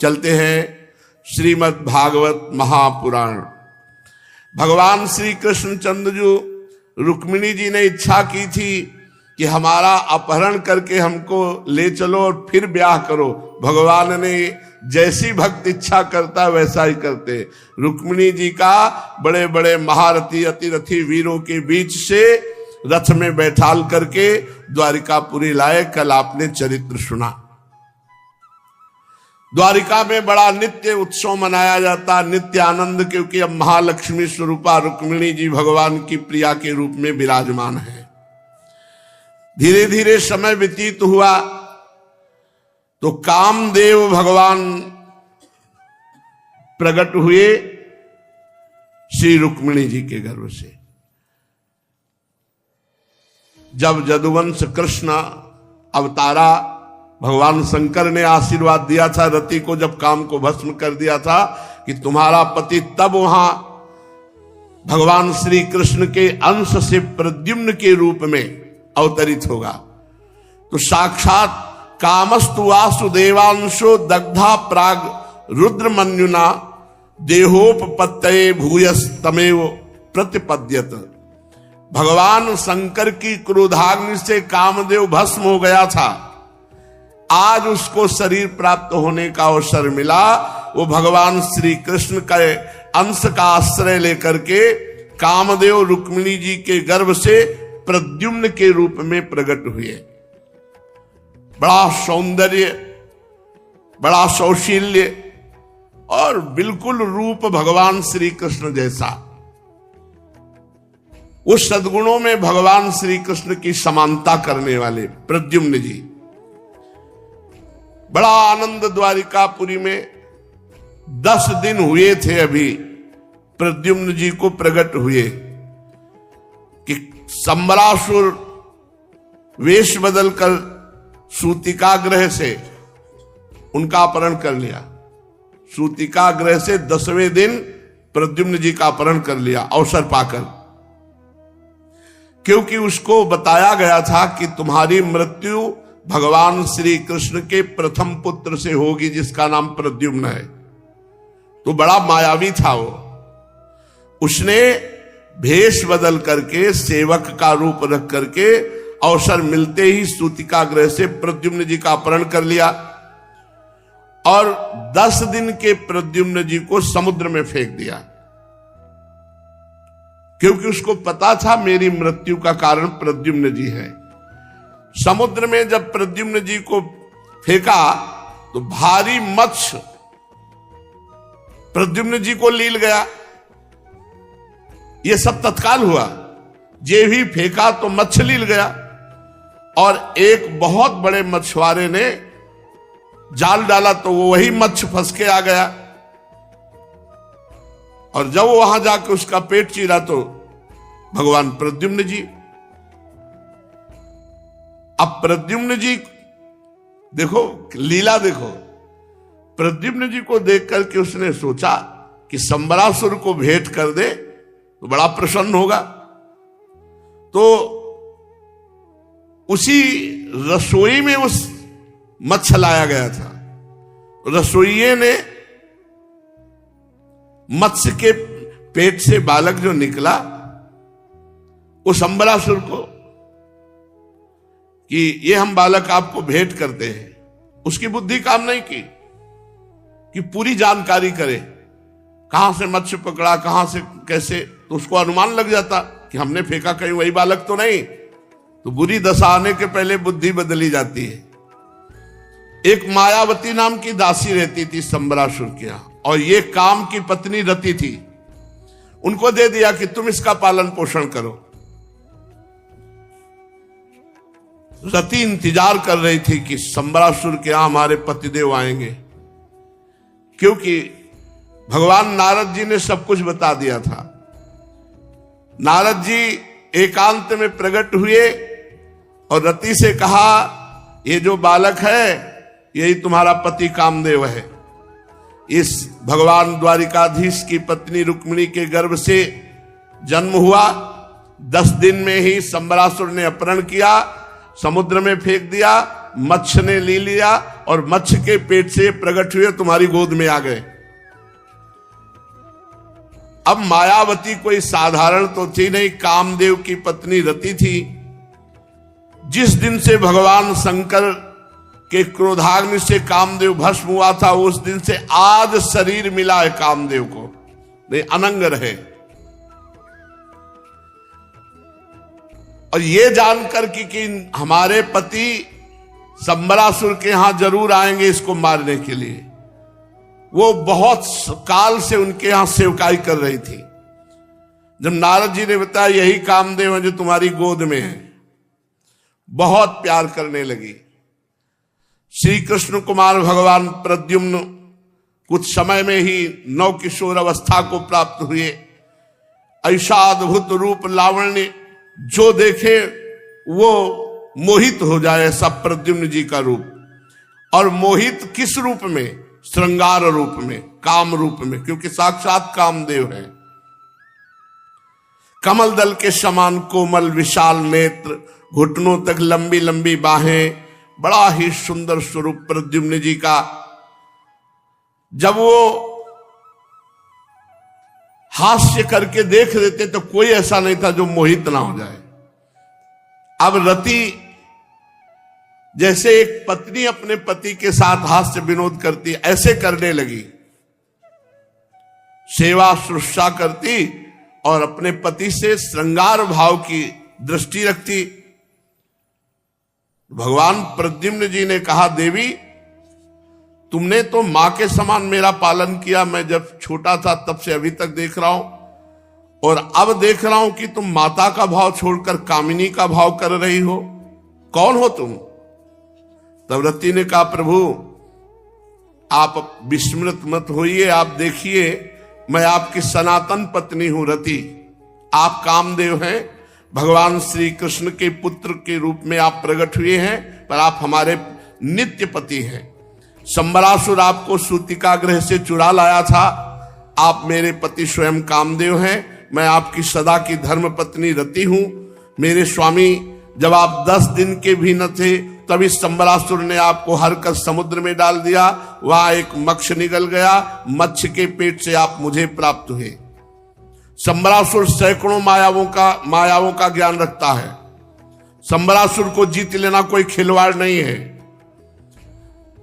चलते हैं श्रीमद् भागवत महापुराण। भगवान श्री कृष्णचंद्र जो रुक्मिणी जी ने इच्छा की थी कि हमारा अपहरण करके हमको ले चलो और फिर ब्याह करो, भगवान ने जैसी भक्त इच्छा करता वैसा ही करते। रुक्मिणी जी का बड़े बड़े महारथी अतिरथी वीरों के बीच से रथ में बैठाल करके द्वारिकापुरी लाए। कल आपने चरित्र सुना। द्वारिका में बड़ा नित्य उत्सव मनाया जाता, नित्य आनंद, क्योंकि अब महालक्ष्मी स्वरूपा रुक्मिणी जी भगवान की प्रिया के रूप में विराजमान है। धीरे धीरे समय व्यतीत हुआ तो कामदेव भगवान प्रकट हुए श्री रुक्मिणी जी के गर्भ से। जब यदुवंश कृष्ण अवतारा, भगवान शंकर ने आशीर्वाद दिया था रति को, जब काम को भस्म कर दिया था कि तुम्हारा पति तब वहां भगवान श्री कृष्ण के अंश से प्रद्युम्न के रूप में अवतरित होगा। तो साक्षात कामस्तु वासुदेवांशो दग्धा प्राग रुद्रमन्युना देहोपपत्तये भूयस्तमेव प्रतिपद्यत। भगवान शंकर की क्रोधाग्नि से कामदेव भस्म हो गया था, आज उसको शरीर प्राप्त होने का अवसर मिला। वो भगवान श्री कृष्ण के अंश का आश्रय लेकर के कामदेव रुक्मिणी जी के गर्भ से प्रद्युम्न के रूप में प्रकट हुए। बड़ा सौंदर्य, बड़ा सौशील्य और बिल्कुल रूप भगवान श्री कृष्ण जैसा। उस सद्गुणों में भगवान श्री कृष्ण की समानता करने वाले प्रद्युम्न जी। बड़ा आनंद द्वारिकापुरी में 10 दिन हुए थे अभी प्रद्युम्न जी को प्रकट हुए कि संबरासुर वेश बदलकर सूतिका ग्रह से उनका अपहरण कर लिया। सूतिका ग्रह से 10वें दिन प्रद्युम्न जी का अपहरण कर लिया अवसर पाकर, क्योंकि उसको बताया गया था कि तुम्हारी मृत्यु भगवान श्री कृष्ण के प्रथम पुत्र से होगी जिसका नाम प्रद्युम्न है। तो बड़ा मायावी था वो। उसने भेष बदल करके सेवक का रूप रख करके अवसर मिलते ही सूतिका ग्रह से प्रद्युम्न जी का अपहरण कर लिया और 10 दिन के प्रद्युम्न जी को समुद्र में फेंक दिया, क्योंकि उसको पता था मेरी मृत्यु का कारण प्रद्युम्न जी है। समुद्र में जब प्रद्युम्न जी को फेंका तो भारी मत्स्य प्रद्युम्न जी को लील गया। यह सब तत्काल हुआ। जे भी फेंका तो मत्स्य लील गया और एक बहुत बड़े मछुआरे ने जाल डाला तो वो वही मत्स्य फंस के आ गया और जब वो वहां जाकर उसका पेट चीरा तो भगवान प्रद्युम्न जी। अब प्रद्युम्न जी देखो, लीला देखो, प्रद्युम्न जी को देख करके उसने सोचा कि संबरासुर को भेंट कर दे तो बड़ा प्रसन्न होगा। तो उसी रसोई में उस मत्स्य लाया गया था। रसोइये ने मत्स्य के पेट से बालक जो निकला उस अंबरासुर को कि ये हम बालक आपको भेंट करते हैं, उसकी बुद्धि काम नहीं की कि पूरी जानकारी करे कहां से मत्स्य पकड़ा, कहां से कैसे, तो उसको अनुमान लग जाता कि हमने फेंका कहीं वही बालक तो नहीं। तो बुरी दशा आने के पहले बुद्धि बदली जाती है। एक मायावती नाम की दासी रहती थी संबरासुर के यहां और ये काम की पत्नी रति थी। उनको दे दिया कि तुम इसका पालन पोषण करो। रति इंतजार कर रही थी कि संबरासुर के यहां हमारे पतिदेव आएंगे, क्योंकि भगवान नारद जी ने सब कुछ बता दिया था। नारद जी एकांत में प्रकट हुए और रति से कहा, ये जो बालक है यही तुम्हारा पति कामदेव है। इस भगवान द्वारिकाधीश की पत्नी रुक्मिणी के गर्भ से जन्म हुआ। 10 दिन में ही संबरासुर ने अपहरण किया, समुद्र में फेंक दिया मच्छ ने ले लिया और मच्छ के पेट से प्रकट हुए तुम्हारी गोद में आ गए। अब मायावती कोई साधारण तो थी नहीं, कामदेव की पत्नी रति थी। जिस दिन से भगवान शंकर के क्रोधाग्नि से कामदेव भस्म हुआ था, उस दिन से आज शरीर मिला है कामदेव को, नहीं अनंग रहे। और ये जानकर कि हमारे पति संबरासुर के यहां जरूर आएंगे इसको मारने के लिए, वो बहुत काल से उनके यहां सेवकाई कर रही थी। जब नारद जी ने बताया यही कामदेव है जो तुम्हारी गोद में है, बहुत प्यार करने लगी। श्री कृष्ण कुमार भगवान प्रद्युम्न कुछ समय में ही नव किशोर अवस्था को प्राप्त हुए। ऐसा अद्भुत रूप लावण्य जो देखे वो मोहित हो जाए, ऐसा प्रद्युम्न जी का रूप। और मोहित किस रूप में? श्रृंगार रूप में, काम रूप में, क्योंकि साक्षात कामदेव है। कमल दल के समान कोमल विशाल नेत्र, घुटनों तक लंबी लंबी बाहें, बड़ा ही सुंदर स्वरूप प्रद्युम्न जी का। जब वो हास्य करके देख देते तो कोई ऐसा नहीं था जो मोहित ना हो जाए। अब रति जैसे एक पत्नी अपने पति के साथ हास्य विनोद करती, ऐसे करने लगी। सेवा शुश्रूषा करती और अपने पति से श्रृंगार भाव की दृष्टि रखती। भगवान प्रद्युम्न जी ने कहा, देवी तुमने तो मां के समान मेरा पालन किया, मैं जब छोटा था तब से अभी तक देख रहा हूं, और अब देख रहा हूं कि तुम माता का भाव छोड़कर कामिनी का भाव कर रही हो। कौन हो तुम? तब रति ने कहा, प्रभु आप विस्मृत मत होइए, आप देखिए मैं आपकी सनातन पत्नी हूं रति। आप कामदेव हैं, भगवान श्री कृष्ण के पुत्र के रूप में आप प्रकट हुए हैं, पर आप हमारे नित्य पति हैं। संबरासुर आपको सूतिका गृह से चुरा लाया था, आप मेरे पति स्वयं कामदेव हैं। मैं आपकी सदा की धर्म पत्नी रति हूं। मेरे स्वामी, जब आप 10 दिन के भी न थे तभी संबरासुर ने आपको हर कर समुद्र में डाल दिया, वहां एक मक्ष निकल गया, मच्छ के पेट से आप मुझे प्राप्त हुए। संबरासुर सैकड़ों मायावों का ज्ञान रखता है। संबरासुर को जीत लेना कोई खिलवाड़ नहीं है।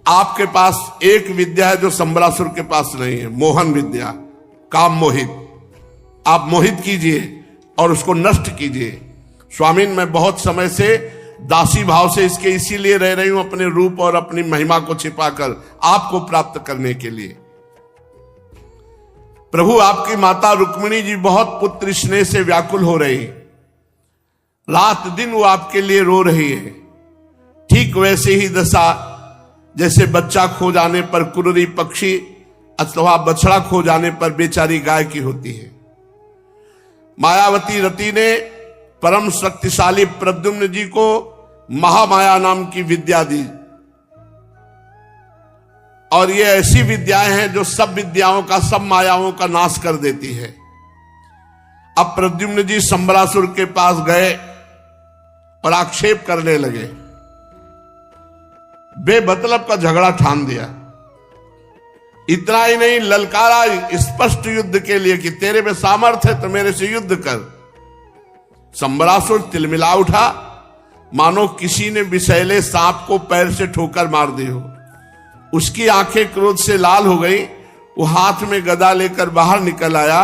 आपके पास एक विद्या है जो संबरासुर के पास नहीं है, मोहन विद्या, काम मोहित। आप मोहित कीजिए और उसको नष्ट कीजिए। स्वामी, मैं बहुत समय से दासी भाव से इसके इसीलिए रह रही हूं, अपने रूप और अपनी महिमा को छिपाकर आपको प्राप्त करने के लिए। प्रभु, आपकी माता रुक्मिणी जी बहुत पुत्र स्नेह से व्याकुल हो रही, रात दिन वो आपके लिए रो रही है। ठीक वैसे ही दशा जैसे बच्चा खो जाने पर कुररी पक्षी अथवा बछड़ा खो जाने पर बेचारी गाय की होती है। मायावती रति ने परम शक्तिशाली प्रद्युम्न जी को महामाया नाम की विद्या दी, और ये ऐसी विद्याएं हैं जो सब विद्याओं का, सब मायाओं का नाश कर देती है। अब प्रद्युम्न जी संबरासुर के पास गए और आक्षेप करने लगे, बेमतलब का झगड़ा ठान दिया। इतना ही नहीं, ललकारा स्पष्ट युद्ध के लिए कि तेरे में सामर्थ्य है तो मेरे से युद्ध कर। संबरासुर तिलमिला उठा, मानो किसी ने विषैले सांप को पैर से ठोकर मार दी हो। उसकी आंखें क्रोध से लाल हो गई। वो हाथ में गदा लेकर बाहर निकल आया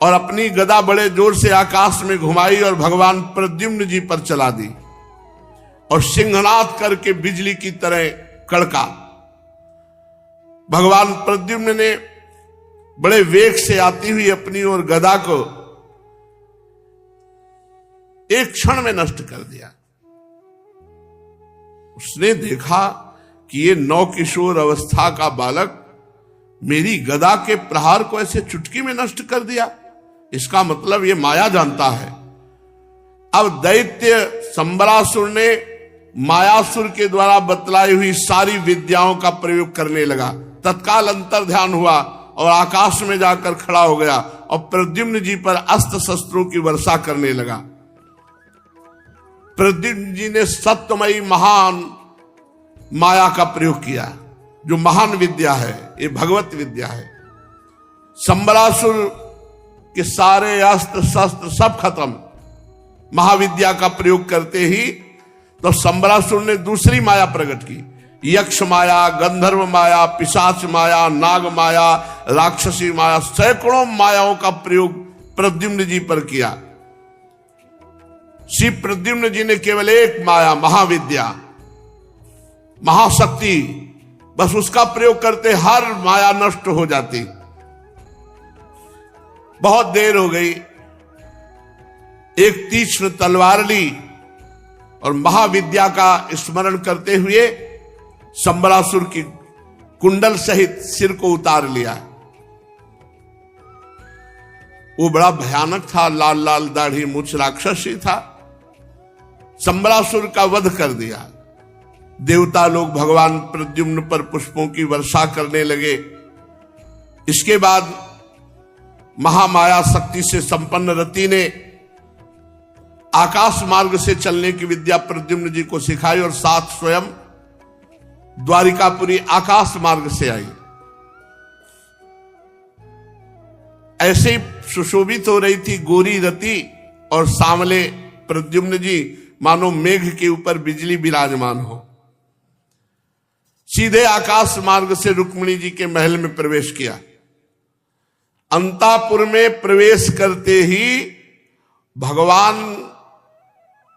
और अपनी गदा बड़े जोर से आकाश में घुमाई और भगवान प्रद्युम्न जी पर चला दी, और सिंहनाद करके बिजली की तरह कड़का। भगवान प्रद्युम्न ने बड़े वेग से आती हुई अपनी ओर गदा को एक क्षण में नष्ट कर दिया। उसने देखा कि ये नवकिशोर अवस्था का बालक मेरी गदा के प्रहार को ऐसे चुटकी में नष्ट कर दिया। इसका मतलब ये माया जानता है। अब दैत्य संबरासुर ने मायासुर के द्वारा बतलाई हुई सारी विद्याओं का प्रयोग करने लगा। तत्काल अंतर ध्यान हुआ और आकाश में जाकर खड़ा हो गया और प्रद्युम्न जी पर अस्त्र शस्त्रों की वर्षा करने लगा। प्रद्युम्न जी ने सत्यमयी महान माया का प्रयोग किया, जो महान विद्या है, ये भगवत विद्या है। संबरासुर के सारे अस्त्र शस्त्र सब खत्म, महाविद्या का प्रयोग करते ही तो संबरासुर ने दूसरी माया प्रकट की, यक्ष माया, गंधर्व माया, पिशाच माया, नाग माया, राक्षसी माया, सैकड़ों मायाओं का प्रयोग प्रद्युम्न जी पर किया। श्री प्रद्युम्न जी ने केवल एक माया, महाविद्या, महाशक्ति, बस उसका प्रयोग करते हर माया नष्ट हो जाती। बहुत देर हो गई, एक तीक्ष्ण तलवार ली और महाविद्या का स्मरण करते हुए संबरासुर की कुंडल सहित सिर को उतार लिया। वो बड़ा भयानक था, लाल लाल दाढ़ी मूछ राक्षसी था। संबरासुर का वध कर दिया। देवता लोग भगवान प्रद्युम्न पर पुष्पों की वर्षा करने लगे। इसके बाद महामाया शक्ति से संपन्न रति ने आकाश मार्ग से चलने की विद्या प्रद्युम्न जी को सिखाई और साथ स्वयं द्वारिकापुरी आकाश मार्ग से आई। ऐसे ही सुशोभित हो रही थी गोरी रति और सांवले प्रद्युम्न जी, मानो मेघ के ऊपर बिजली विराजमान हो। सीधे आकाश मार्ग से रुक्मिणी जी के महल में प्रवेश किया। अंतापुर में प्रवेश करते ही भगवान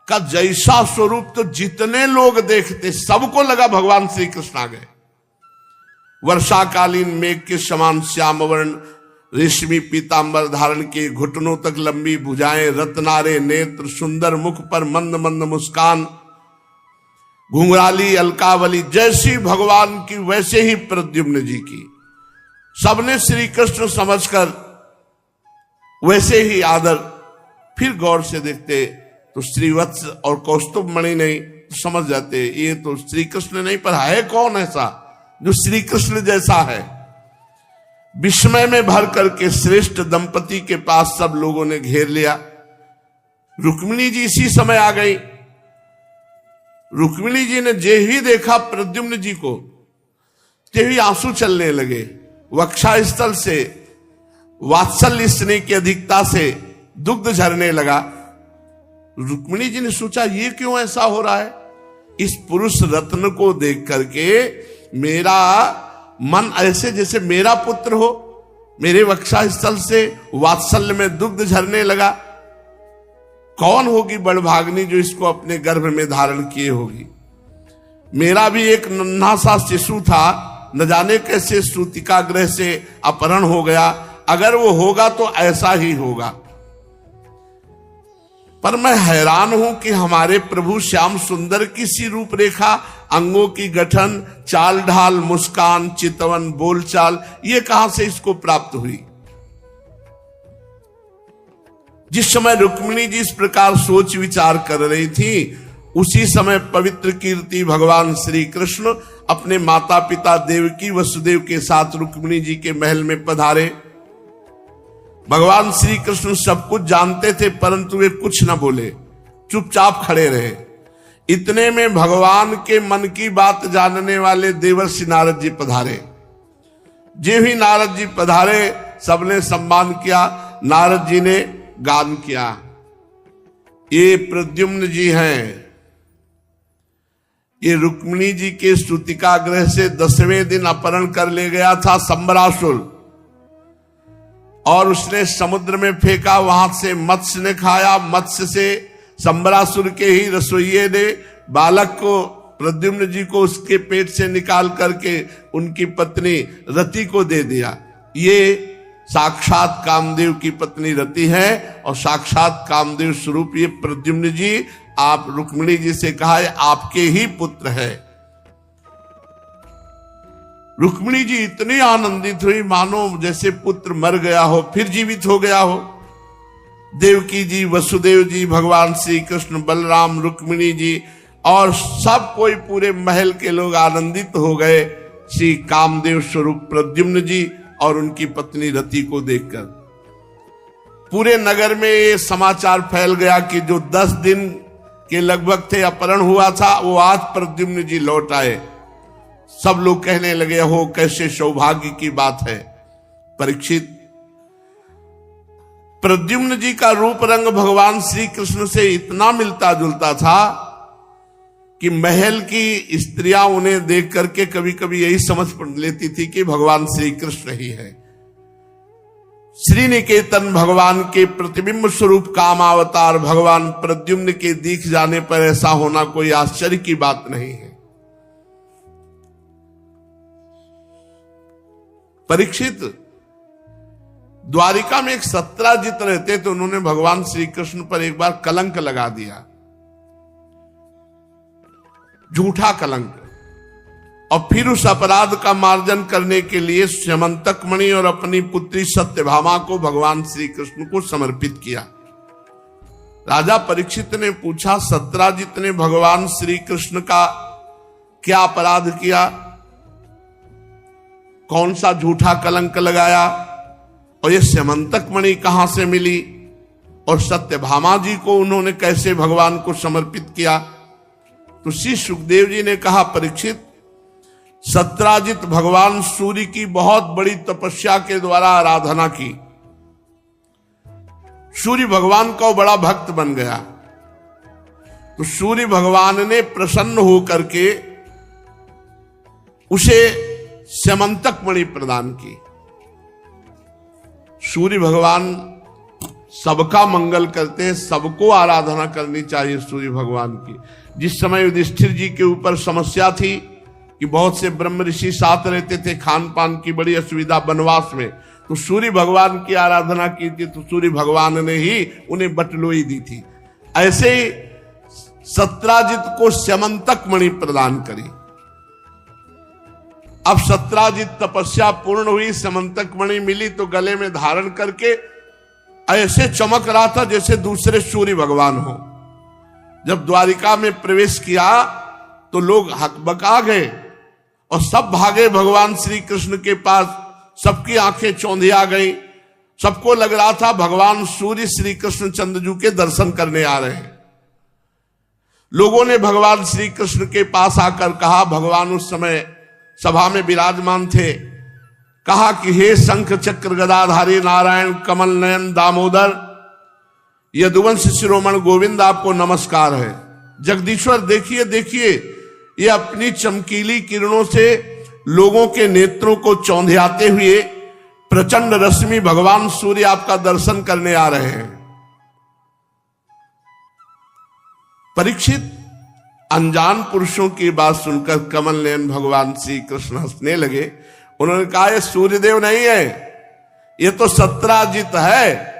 का जैसा स्वरूप तो जितने लोग देखते सबको लगा भगवान श्री कृष्ण आ गए। वर्षाकालीन मेघ के समान श्याम वर्ण, रेशमी पीतांबर धारण के, घुटनों तक लंबी भुजाएं, रत्नारे नेत्र, सुंदर मुख पर मंद मंद मुस्कान, घुंघराली अलकावली, जैसी भगवान की वैसे ही प्रद्युम्न जी की। सबने श्री कृष्ण समझकर वैसे ही आदर। फिर गौर से देखते तो श्रीवत्स और कौस्तुभ मणि नहीं, तो समझ जाते ये तो श्री कृष्ण नहीं, पर है कौन ऐसा जो श्री कृष्ण जैसा है। विस्मय में भर करके श्रेष्ठ दंपति के पास सब लोगों ने घेर लिया। रुक्मिणी जी इसी समय आ गई। रुक्मिणी जी ने जे ही देखा प्रद्युम्न जी को, ते ही आंसू चलने लगे। वक्षस्थल से वात्सल्य स्नेह की अधिकता से दुग्ध झरने लगा। रुक्मिणी जी ने सोचा ये क्यों ऐसा हो रहा है। इस पुरुष रत्न को देख करके मेरा मन ऐसे जैसे मेरा पुत्र हो, मेरे वक्षस्थल से वात्सल्य में दुग्ध झरने लगा। कौन होगी बड़भाग्नि जो इसको अपने गर्भ में धारण किए होगी। मेरा भी एक नन्हा सा शिशु था, न जाने कैसे सूतिका गृह से अपहरण हो गया। अगर वो होगा तो ऐसा ही होगा। पर मैं हैरान हूं कि हमारे प्रभु श्याम सुंदर की सी रूपरेखा, अंगों की गठन, चाल ढाल, मुस्कान, चितवन, बोलचाल, ये कहां से इसको प्राप्त हुई। जिस समय रुक्मिणी जी इस प्रकार सोच विचार कर रही थी, उसी समय पवित्र कीर्ति भगवान श्री कृष्ण अपने माता पिता देवकी वसुदेव के साथ रुक्मिणी जी के महल में पधारे। भगवान श्री कृष्ण सब कुछ जानते थे, परंतु वे कुछ न बोले, चुपचाप खड़े रहे। इतने में भगवान के मन की बात जानने वाले देवर्षि नारद जी पधारे। जे ही नारद जी पधारे, सबने सम्मान किया। नारद जी ने गान किया, ये प्रद्युम्न जी हैं। ये रुक्मिणी जी के स्तुतिका गृह से 10वें दिन अपहरण कर ले गया था संबरासुर, और उसने समुद्र में फेंका। वहां से मत्स्य ने खाया। मत्स्य से संबरासुर के ही रसोइये ने बालक को, प्रद्युम्न जी को, उसके पेट से निकाल करके उनकी पत्नी रति को दे दिया। ये साक्षात कामदेव की पत्नी रति है और साक्षात कामदेव स्वरूप ये प्रद्युम्न जी। आप रुक्मिणी जी से कहा है आपके ही पुत्र है। रुक्मिणी जी इतनी आनंदित हुई मानो जैसे पुत्र मर गया हो फिर जीवित हो गया हो। देवकी जी, वसुदेव जी, भगवान श्री कृष्ण, बलराम, रुक्मिणी जी और सब कोई, पूरे महल के लोग आनंदित हो गए श्री कामदेव स्वरूप प्रद्युम्न जी और उनकी पत्नी रति को देखकर। पूरे नगर में ये समाचार फैल गया कि जो 10 दिन के लगभग थे अपहरण हुआ था, वो आज प्रद्युम्न जी लौट आए। सब लोग कहने लगे हो कैसे सौभाग्य की बात है। परीक्षित, प्रद्युम्न जी का रूप रंग भगवान श्री कृष्ण से इतना मिलता जुलता था कि महल की स्त्रियां उन्हें देख करके कभी कभी यही समझ लेती थी कि भगवान श्री कृष्ण ही है। श्री निकेतन भगवान के प्रतिबिंब स्वरूप कामावतार भगवान प्रद्युम्न के दिख जाने पर ऐसा होना कोई आश्चर्य की बात नहीं है। परीक्षित, द्वारिका में एक सत्राजित रहते तो उन्होंने भगवान श्री कृष्ण पर एक बार कलंक लगा दिया, झूठा कलंक, और फिर उस अपराध का मार्जन करने के लिए स्यमंतक मणि और अपनी पुत्री सत्यभामा को भगवान श्री कृष्ण को समर्पित किया। राजा परीक्षित ने पूछा, सत्राजित ने भगवान श्री कृष्ण का क्या अपराध किया, कौन सा झूठा कलंक लगाया, और ये स्यमंतक मणि कहां से मिली, और सत्यभामा जी को उन्होंने कैसे भगवान को समर्पित किया। तो श्री सुखदेव जी ने कहा, परीक्षित, सत्राजित भगवान सूर्य की बहुत बड़ी तपस्या के द्वारा आराधना की, सूर्य भगवान का बड़ा भक्त बन गया, तो सूर्य भगवान ने प्रसन्न होकर के उसे स्यमंतक मणि प्रदान की। सूर्य भगवान सबका मंगल करते हैं, सबको आराधना करनी चाहिए सूर्य भगवान की। जिस समय युधिष्ठिर जी के ऊपर समस्या थी कि बहुत से ब्रह्म ऋषि साथ रहते थे, खान पान की बड़ी असुविधा वनवास में, तो सूर्य भगवान की आराधना की थी, तो सूर्य भगवान ने ही उन्हें बटलोई दी थी। ऐसे ही सत्राजित को स्यमंतक मणि प्रदान करी। अब सत्राजित तपस्या पूर्ण हुई, स्यमंतक मणि मिली, तो गले में धारण करके ऐसे चमक रहा था जैसे दूसरे सूर्य भगवान हो। जब द्वारिका में प्रवेश किया तो लोग हकबका गए और सब भागे भगवान श्री कृष्ण के पास, सबकी आंखें चौंधिया गई, सबको लग रहा था भगवान सूर्य श्री कृष्ण चंद्रजू के दर्शन करने आ रहे हैं। लोगों ने भगवान श्री कृष्ण के पास आकर कहा, भगवान उस समय सभा में विराजमान थे, कहा कि हे शंख चक्र गदाधारी नारायण कमल नयन दामोदर यदुवंश शिरोमण गोविंद, आपको नमस्कार है। जगदीश्वर देखिए देखिए, ये अपनी चमकीली किरणों से लोगों के नेत्रों को चौंधियाते हुए प्रचंड रश्मि भगवान सूर्य आपका दर्शन करने आ रहे हैं। परीक्षित, अनजान पुरुषों की बात सुनकर कमल नयन भगवान श्री कृष्ण हंसने लगे। उन्होंने कहा, ये सूर्यदेव नहीं है, ये तो सत्राजित है,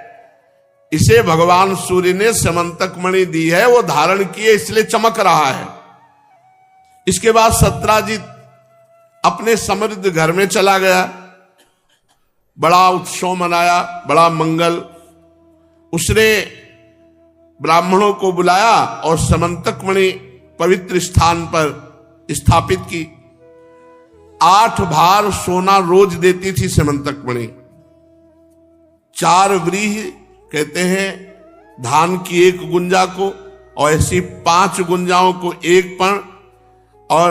इसे भगवान सूर्य ने स्यमंतक मणि दी है, वो धारण किए इसलिए चमक रहा है। इसके बाद सत्राजित अपने समृद्ध घर में चला गया, बड़ा उत्सव मनाया, बड़ा मंगल। उसने ब्राह्मणों को बुलाया और स्यमंतक मणि पवित्र स्थान पर स्थापित की। 8 भार सोना रोज देती थी स्यमंतक मणि। 4 व्रीहि कहते हैं धान की 1 गुंजा को, और ऐसी 5 गुंजाओं को 1 पण, और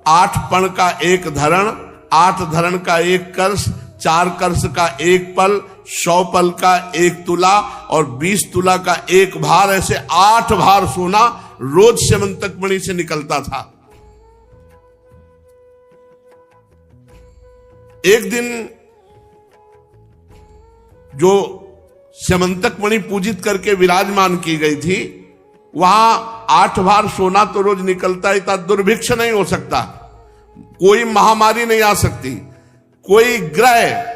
8 पण का 1 धरण, 8 धरण का 1 कर्ष, 4 कर्ष का 1 पल, 100 पल का 1 तुला और 20 तुला का 1 भार, ऐसे 8 भार सोना रोज स्यमंतक मणि से निकलता था। एक दिन जो स्यमंतक मणि पूजित करके विराजमान की गई थी, वहां 8 भार सोना तो रोज निकलता ही था। दुर्भिक्ष नहीं हो सकता, कोई महामारी नहीं आ सकती, कोई ग्रह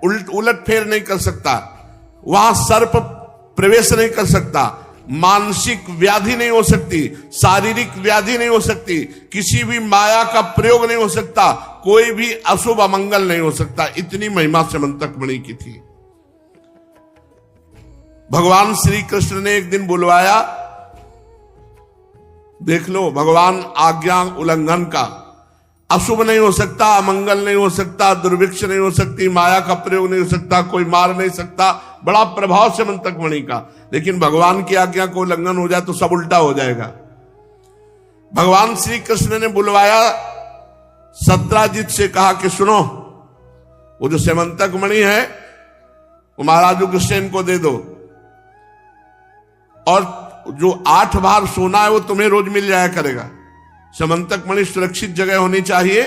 उलट फेर नहीं कर सकता, वहां सर्प प्रवेश नहीं कर सकता, मानसिक व्याधि नहीं हो सकती, शारीरिक व्याधि नहीं हो सकती, किसी भी माया का प्रयोग नहीं हो सकता, कोई भी अशुभ अमंगल नहीं हो सकता। इतनी महिमा स्यमंतक मणि की थी। भगवान श्री कृष्ण ने एक दिन बुलवाया, देख लो भगवान आज्ञा उल्लंघन का, अशुभ नहीं हो सकता, अमंगल नहीं हो सकता, दुर्भिक्ष नहीं हो सकती, माया का प्रयोग नहीं हो सकता, कोई मार नहीं सकता, बड़ा प्रभाव स्यमंतक मणि का। लेकिन भगवान की आज्ञा को उल्लंघन हो जाए तो सब उल्टा हो जाएगा। भगवान श्री कृष्ण ने बुलवाया सत्राजित से कहा कि सुनो, वो जो सेमंतक मणि है वो महाराज उग्रसेन को दे दो, और जो 8 बार सोना है वो तुम्हें रोज मिल जाया करेगा। सेमंतक मणि सुरक्षित जगह होनी चाहिए,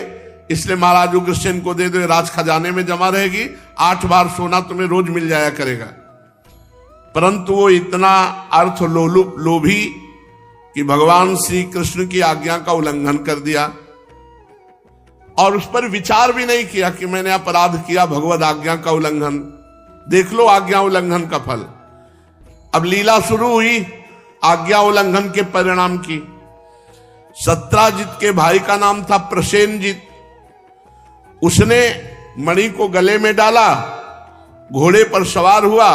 इसलिए महाराज उग्रसेन को दे दो, राज खजाने में जमा रहेगी, 8 बार सोना तुम्हें रोज मिल जाया करेगा। परंतु वो इतना अर्थ लोभी कि भगवान श्री कृष्ण की आज्ञा का उल्लंघन कर दिया और उस पर विचार भी नहीं किया कि मैंने अपराध किया, भगवद आज्ञा का उल्लंघन। देख लो आज्ञा उल्लंघन का फल। अब लीला शुरू हुई आज्ञा उल्लंघन के परिणाम की। सत्राजित के भाई का नाम था प्रसेनजित। उसने मणि को गले में डाला, घोड़े पर सवार हुआ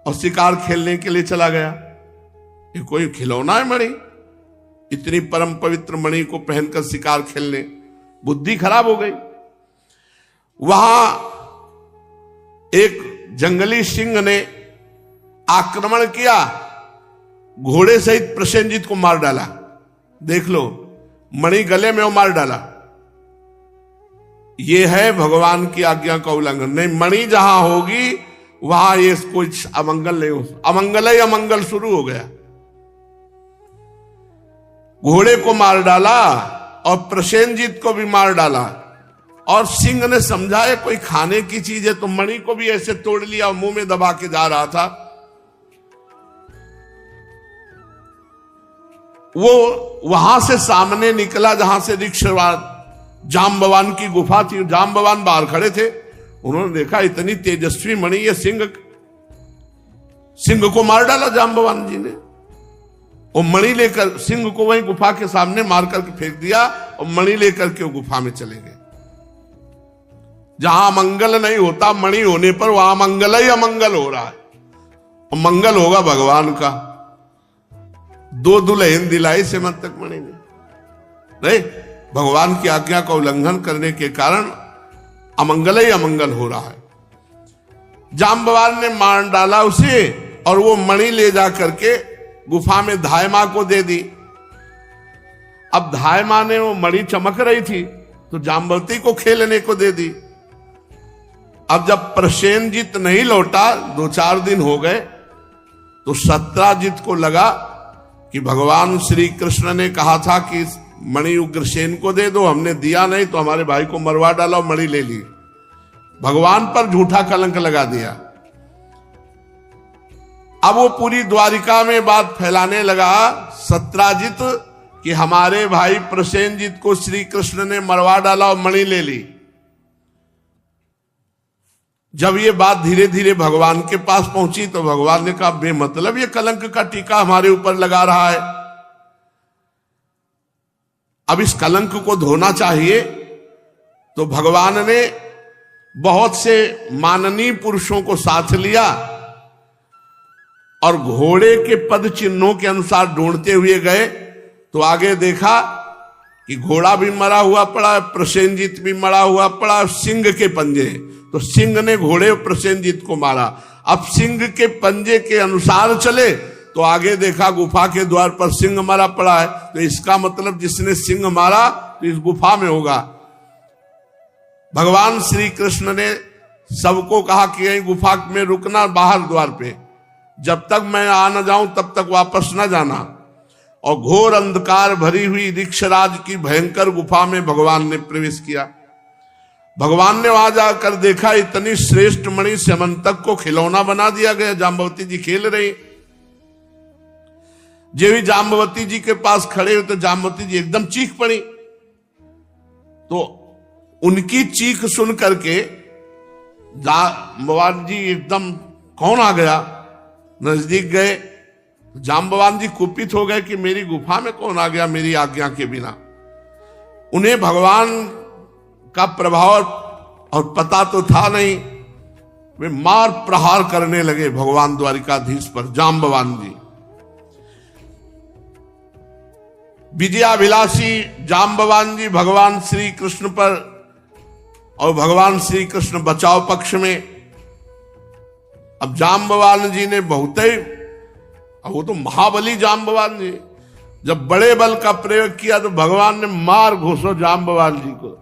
और शिकार खेलने के लिए चला गया। ये कोई खिलौना है मणि? इतनी परम पवित्र मणि को पहनकर शिकार खेलने, बुद्धि खराब हो गई। वहां एक जंगली सिंह ने आक्रमण किया, घोड़े सहित प्रसेनजित को मार डाला। देख लो, मणि गले में वो मार डाला। ये है भगवान की आज्ञा का उल्लंघन। नहीं, मणि जहां होगी वहां ये कुछ अमंगल नहीं हो, अमंगल ही अमंगल शुरू हो गया। घोड़े को मार डाला और प्रसेनजित को भी मार डाला, और सिंह ने समझा है कोई खाने की चीज है, तो मणि को भी ऐसे तोड़ लिया और मुंह में दबा के जा रहा था। वो वहां से सामने निकला जहां से ऋक्षवान जाम्बवान की गुफा थी। जाम्बवान बाहर खड़े थे, उन्होंने देखा इतनी तेजस्वी मणि, ये सिंह को मार डाला जाम्बवान जी ने। और मणि लेकर सिंह को वहीं गुफा के सामने मार करके फेंक दिया और मणि लेकर के वो गुफा में चले गए। जहां मंगल नहीं होता, मणि होने पर वहां मंगल ही अमंगल हो रहा है, और मंगल होगा भगवान का। 2 दुल्हन दिलाई सेमंतक मणि ने। नहीं, भगवान की आज्ञा का उल्लंघन करने के कारण अमंगल ही अमंगल हो रहा है। जाम्बवान ने मार डाला उसे, और वो मणि ले जा करके गुफा में धायमा को दे दी। अब धायमा ने वो मणि चमक रही थी तो जाम्बवती को खेलने को दे दी। अब जब प्रसेनजित नहीं लौटा, 2-4 दिन हो गए, तो सत्राजित को लगा कि भगवान श्री कृष्ण ने कहा था कि मणि उग्रसेन को दे दो, हमने दिया नहीं तो हमारे भाई को मरवा डाला और मणि ले ली। भगवान पर झूठा कलंक लगा दिया। अब वो पूरी द्वारिका में बात फैलाने लगा सत्राजित कि हमारे भाई प्रसेनजित को श्री कृष्ण ने मरवा डाला और मणि ले ली। जब ये बात धीरे धीरे भगवान के पास पहुंची तो भगवान ने कहा, बेमतलब ये कलंक का टीका हमारे ऊपर लगा रहा है, अब इस कलंक को धोना चाहिए। तो भगवान ने बहुत से माननीय पुरुषों को साथ लिया और घोड़े के पद चिन्हों के अनुसार ढूंढते हुए गए, तो आगे देखा कि घोड़ा भी मरा हुआ पड़ा, प्रसेनजित भी मरा हुआ पड़ा, सिंह के पंजे। तो सिंह ने घोड़े प्रसेनजित को मारा। अब सिंह के पंजे के अनुसार चले तो आगे देखा गुफा के द्वार पर सिंह मरा पड़ा है, तो इसका मतलब जिसने सिंह मारा तो इस गुफा में होगा। भगवान श्री कृष्ण ने सबको कहा कि यही गुफा में रुकना, बाहर द्वार पे, जब तक मैं आ न जाऊं तब तक वापस न जाना। और घोर अंधकार भरी हुई ऋक्षराज की भयंकर गुफा में भगवान ने प्रवेश किया। भगवान ने वहां जाकर देखा इतनी श्रेष्ठ मणि सेमंतक को खिलौना बना दिया गया। जाम्बवती जी खेल रही, जो भी जाम्बवती जी के पास खड़े हुए तो जाम्बवती जी एकदम चीख पड़ी। तो उनकी चीख सुन करके जाम्बवान जी एकदम, कौन आ गया, नजदीक गए। जाम्बवान जी कुपित हो गए कि मेरी गुफा में कौन आ गया मेरी आज्ञा के बिना। उन्हें भगवान का प्रभाव और पता तो था नहीं, वे मार प्रहार करने लगे भगवान द्वारिकाधीश पर। जाम्बवान जी, विजयाभिलाषी जाम्बवान जी भगवान श्री कृष्ण पर, और भगवान श्री कृष्ण बचाव पक्ष में। अब जाम्बवान जी ने बहुत ही, वो तो महाबली जाम्बवान जी, जब बड़े बल का प्रयोग किया तो भगवान ने मार घूसो जाम्बवान जी को।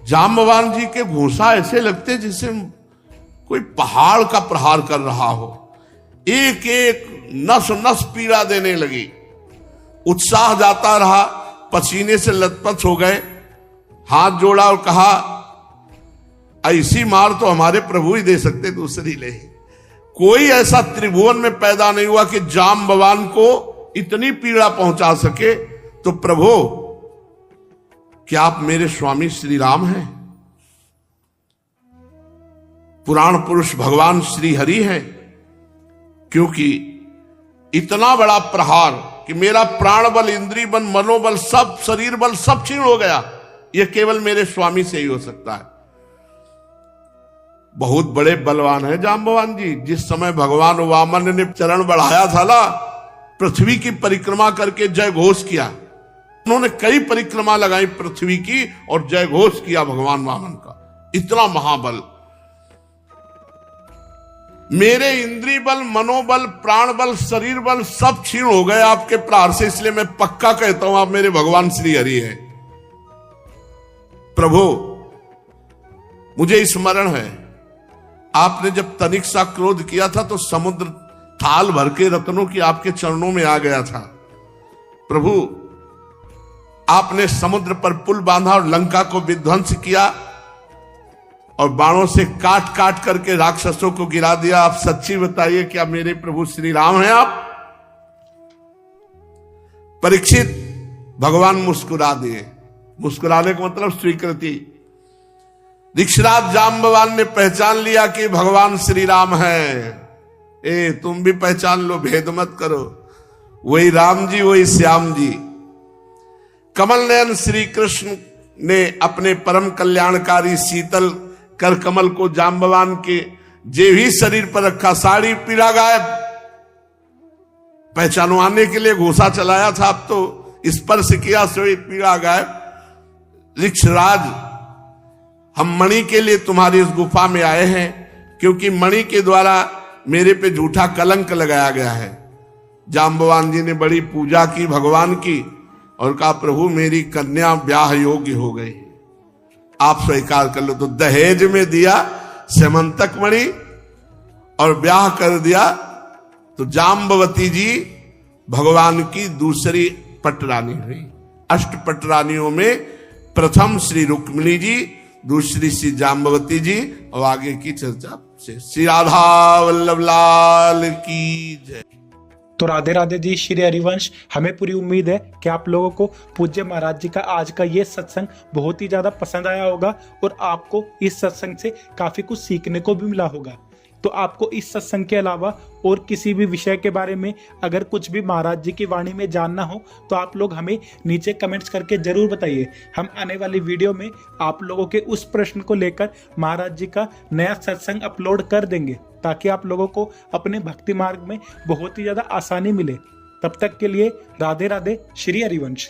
जाम्बवान जी के घूसा ऐसे लगते जैसे कोई पहाड़ का प्रहार कर रहा हो। एक एक नस नस पीड़ा देने लगी। उत्साह जाता रहा, पसीने से लथपथ हो गए। हाथ जोड़ा और कहा, ऐसी मार तो हमारे प्रभु ही दे सकते, दूसरी ले। कोई ऐसा त्रिभुवन में पैदा नहीं हुआ कि जाम्बवान को इतनी पीड़ा पहुंचा सके। तो प्रभु, क्या आप मेरे स्वामी श्री राम हैं? पुराण पुरुष भगवान श्री हरि हैं। क्योंकि इतना बड़ा प्रहार कि मेरा प्राण बल, इंद्रिय बल, मनोबल, सब शरीर बल सब क्षीण हो गया, यह केवल मेरे स्वामी से ही हो सकता है। बहुत बड़े बलवान है जाम्बवान जी। जिस समय भगवान वामन ने चरण बढ़ाया था ना, पृथ्वी की परिक्रमा करके जय घोष किया। उन्होंने कई परिक्रमा लगाई पृथ्वी की और जय घोष किया भगवान वामन का। इतना महाबल। मेरे इंद्रिय बल, मनोबल, प्राण बल, शरीर बल सब क्षीण हो गए आपके प्रहार से, इसलिए मैं पक्का कहता हूं आप मेरे भगवान श्री हरि हैं। प्रभु, मुझे स्मरण है, आपने जब तनिक सा क्रोध किया था तो समुद्र थाल भर के रत्नों की आपके चरणों में आ गया था। प्रभु, आपने समुद्र पर पुल बांधा और लंका को विध्वंस किया और बाणों से काट काट करके राक्षसों को गिरा दिया। आप सच्ची बताइए, क्या मेरे प्रभु श्री राम हैं आप? परीक्षित, भगवान मुस्कुरा दिए। मुस्कुराने का मतलब स्वीकृति। ऋक्षराज जाम्बवान ने पहचान लिया कि भगवान श्री राम हैं। तुम भी पहचान लो, भेद मत करो। वही राम जी, वही श्याम जी। कमल नयन श्री कृष्ण ने अपने परम कल्याणकारी शीतल कर कमल को जाम्बवान के जेवी शरीर पर रखा। सारी पीड़ा गायब। पहचानवाने के लिए घूसा चलाया था, अब तो स्पर्श किया सोई पीड़ा गायब। ऋक्षराज, हम मणि के लिए तुम्हारी इस गुफा में आए हैं, क्योंकि मणि के द्वारा मेरे पे झूठा कलंक लगाया गया है। जाम्बवान जी ने बड़ी पूजा की भगवान की और कहा, प्रभु मेरी कन्या ब्याह योग्य हो गई, आप स्वीकार कर लो। तो दहेज में दिया सेमंतक मणि और ब्याह कर दिया। तो जाम्बवती जी भगवान की दूसरी पटरानी हुई। अष्ट पटरानियों में प्रथम श्री रुक्मिणी जी, दूसरी श्री जाम्बवती जी, और आगे की चर्चा से श्री राधा वल्लभ लाल की जय। तो राधे राधे जी, श्री हरिवंश। हमें पूरी उम्मीद है कि आप लोगों को पूज्य महाराज जी का आज का ये सत्संग बहुत ही ज्यादा पसंद आया होगा और आपको इस सत्संग से काफी कुछ सीखने को भी मिला होगा। तो आपको इस सत्संग के अलावा और किसी भी विषय के बारे में अगर कुछ भी महाराज जी की वाणी में जानना हो तो आप लोग हमें नीचे कमेंट्स करके जरूर बताइए। हम आने वाली वीडियो में आप लोगों के उस प्रश्न को लेकर महाराज जी का नया सत्संग अपलोड कर देंगे, ताकि आप लोगों को अपने भक्ति मार्ग में बहुत ही ज्यादा आसानी मिले। तब तक के लिए राधे राधे, श्री हरिवंश।